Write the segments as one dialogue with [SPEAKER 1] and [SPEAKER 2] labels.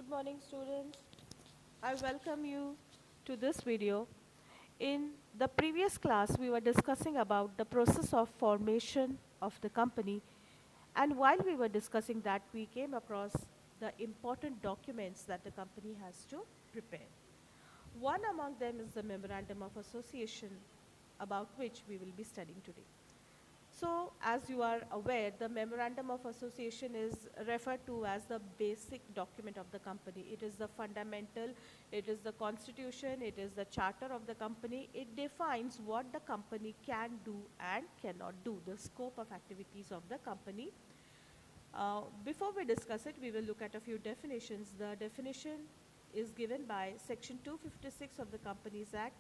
[SPEAKER 1] Good morning, students. I welcome you to this video. In the previous class, we were discussing about the process of formation of the company. And while we were discussing that, we came across the important documents that the company has to prepare. One among them is the Memorandum of Association, about which we will be studying today. So, as you are aware, the Memorandum of Association is referred to as the basic document of the company. It is the fundamental, it is the constitution, it is the charter of the company. It defines what the company can do and cannot do, the scope of activities of the company. Before we discuss it, we will look at a few definitions. The definition is given by Section 256 of the Companies Act,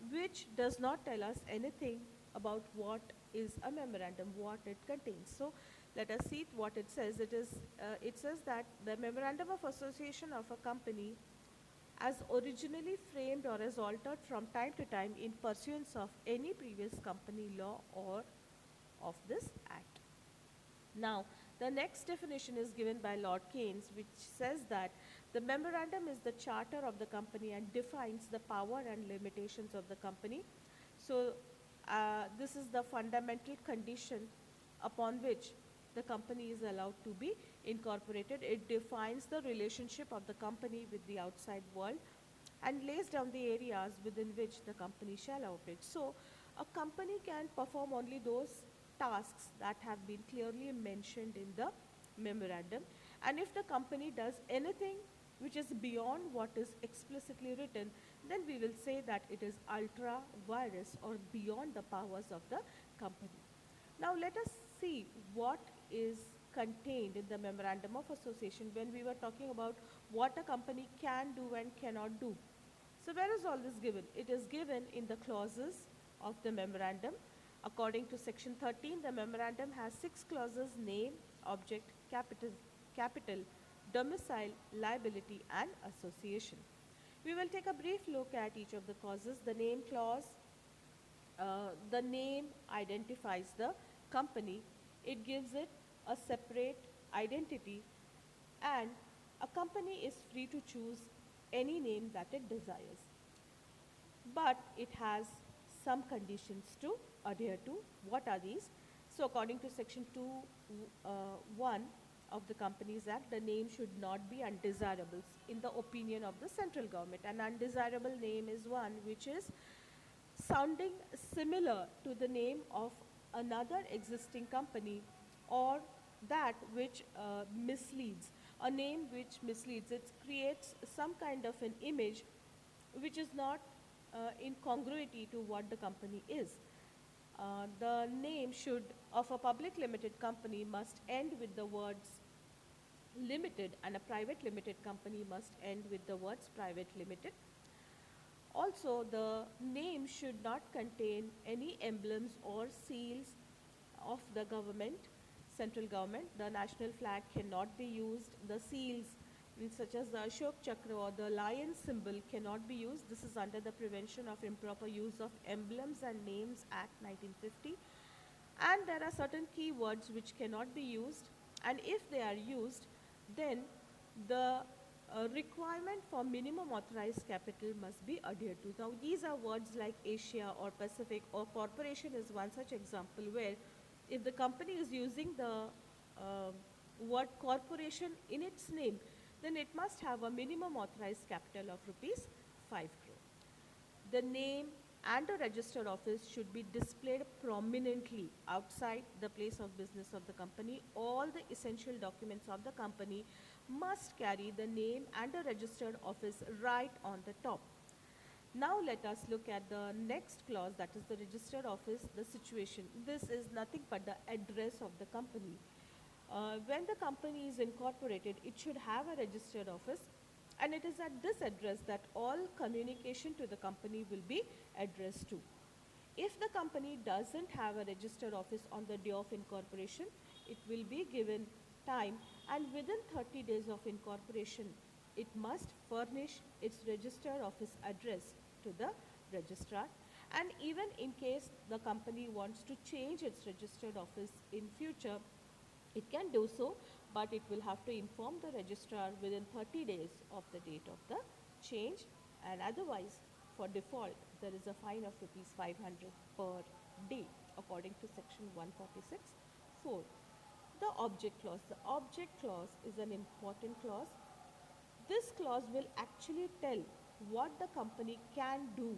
[SPEAKER 1] which does not tell us anything about what is a memorandum, what it contains. So let us see what it says. It says that the memorandum of association of a company, as originally framed or as altered from time to time in pursuance of any previous company law or of this act. Now, the next definition is given by Lord Keynes, which says that the memorandum is the charter of the company and defines the power and limitations of the company. So, this is the fundamental condition upon which the company is allowed to be incorporated. It defines the relationship of the company with the outside world and lays down the areas within which the company shall operate. So, a company can perform only those tasks that have been clearly mentioned in the memorandum. And if the company does anything which is beyond what is explicitly written, then we will say that it is ultra virus or beyond the powers of the company. Now let us see what is contained in the memorandum of association when we were talking about what a company can do and cannot do. So where is all this given? It is given in the clauses of the memorandum. According to section 13, the memorandum has 6 clauses: name, object, capital, domicile, liability, and association. We will take a brief look at each of the clauses. The name clause, the name identifies the company. It gives it a separate identity, and a company is free to choose any name that it desires. But it has some conditions to adhere to. What are these? So according to section 2(1) of the Companies Act, the name should not be undesirable in the opinion of the central government. An undesirable name is one which is sounding similar to the name of another existing company, or that which misleads. A name which misleads, it creates some kind of an image which is not in congruity to what the company is. The name of a public limited company must end with the words limited, and a private limited company must end with the words private limited. Also, the name should not contain any emblems or seals of the government, central government. The national flag cannot be used. The seals such as the Ashok Chakra or the lion symbol cannot be used. This is under the Prevention of Improper Use of Emblems and Names Act 1950. And there are certain keywords which cannot be used, and if they are used, then the requirement for minimum authorized capital must be adhered to. Now, these are words like Asia or Pacific or corporation is one such example, where if the company is using the word corporation in its name, then it must have a minimum authorized capital of rupees 5 crore. The name and a registered office should be displayed prominently outside the place of business of the company. All the essential documents of the company must carry the name and a registered office right on the top. Now let us look at the next clause, that is the registered office, the situation. This is nothing but the address of the company. When the company is incorporated, it should have a registered office, and it is at this address that all communication to the company will be addressed to. If the company doesn't have a registered office on the day of incorporation, it will be given time, and within 30 days of incorporation, it must furnish its registered office address to the registrar. And even in case the company wants to change its registered office in future, It can do so, but it will have to inform the registrar within 30 days of the date of the change, and otherwise, for default, there is a fine of rupees 500 per day according to section 146(4). The object clause. The object clause is an important clause. This clause will actually tell what the company can do,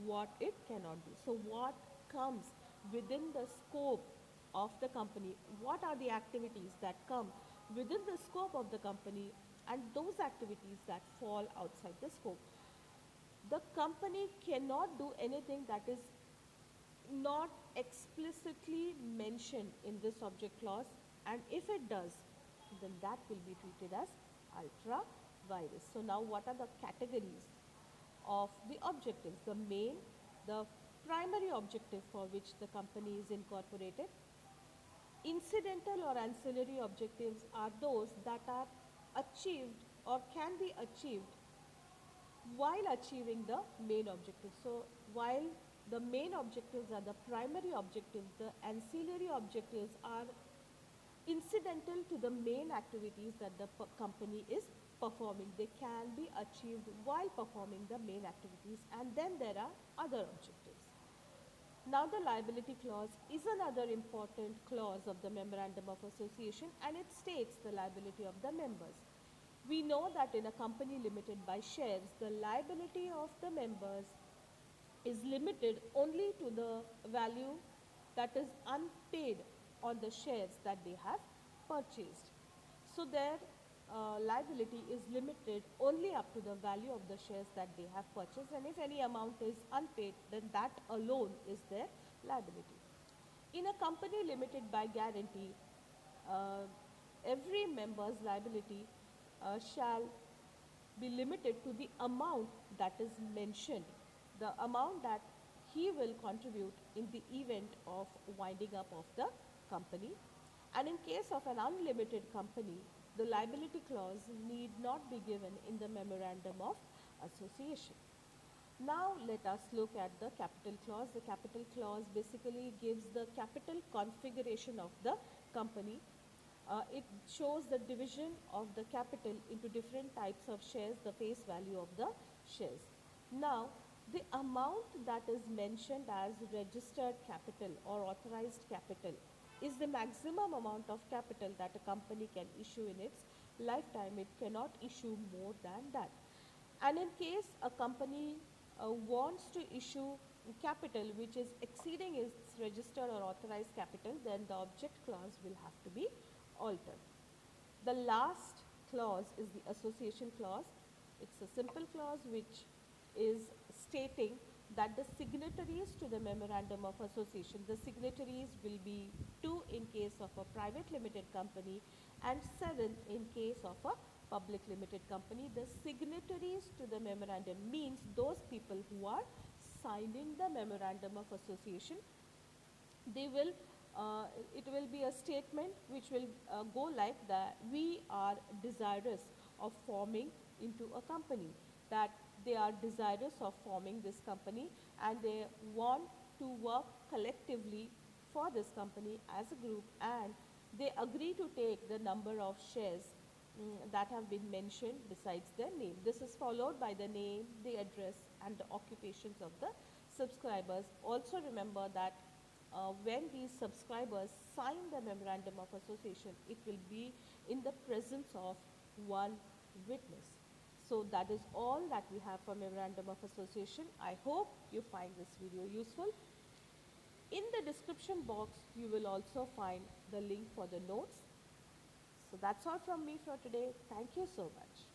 [SPEAKER 1] what it cannot do. So what comes within the scope of the company, what are the activities that come within the scope of the company, and those activities that fall outside the scope. The company cannot do anything that is not explicitly mentioned in this object clause, and if it does, then that will be treated as ultra virus. So now what are the categories of the objectives? The main, the primary objective for which the company is incorporated. Incidental or ancillary objectives are those that are achieved or can be achieved while achieving the main objective. So while the main objectives are the primary objectives, the ancillary objectives are incidental to the main activities that the company is performing. They can be achieved while performing the main activities, and then there are other objectives. Now the liability clause is another important clause of the Memorandum of Association, and it states the liability of the members. We know that in a company limited by shares, the liability of the members is limited only to the value that is unpaid on the shares that they have purchased. So their liability is limited only up to the value of the shares that they have purchased, and if any amount is unpaid, then that alone is their liability. In a company limited by guarantee, uh, every member's liability shall be limited to the amount that is mentioned, the amount that he will contribute in the event of winding up of the company. And in case of an unlimited company, the liability clause need not be given in the Memorandum of Association. Now let us look at the capital clause. The capital clause basically gives the capital configuration of the company. It shows the division of the capital into different types of shares, the face value of the shares. Now, the amount that is mentioned as registered capital or authorized capital is the maximum amount of capital that a company can issue in its lifetime. It cannot issue more than that. And in case a company wants to issue capital which is exceeding its registered or authorized capital, then the object clause will have to be altered. The last clause is the association clause. It's a simple clause which is stating that the signatories to the Memorandum of Association, the signatories will be 2 in case of a private limited company and 7 in case of a public limited company. The signatories to the memorandum means those people who are signing the Memorandum of Association. They will it will be a statement which will go like that: we are desirous of forming into a company, that they are desirous of forming this company and they want to work collectively for this company as a group, and they agree to take the number of shares that have been mentioned besides their name. This is followed by the name, the address, and the occupations of the subscribers. Also remember that when these subscribers sign the Memorandum of Association, it will be in the presence of one witness. So that is all that we have for Memorandum of Association. I hope you find this video useful. In the description box, you will also find the link for the notes. So that's all from me for today. Thank you so much.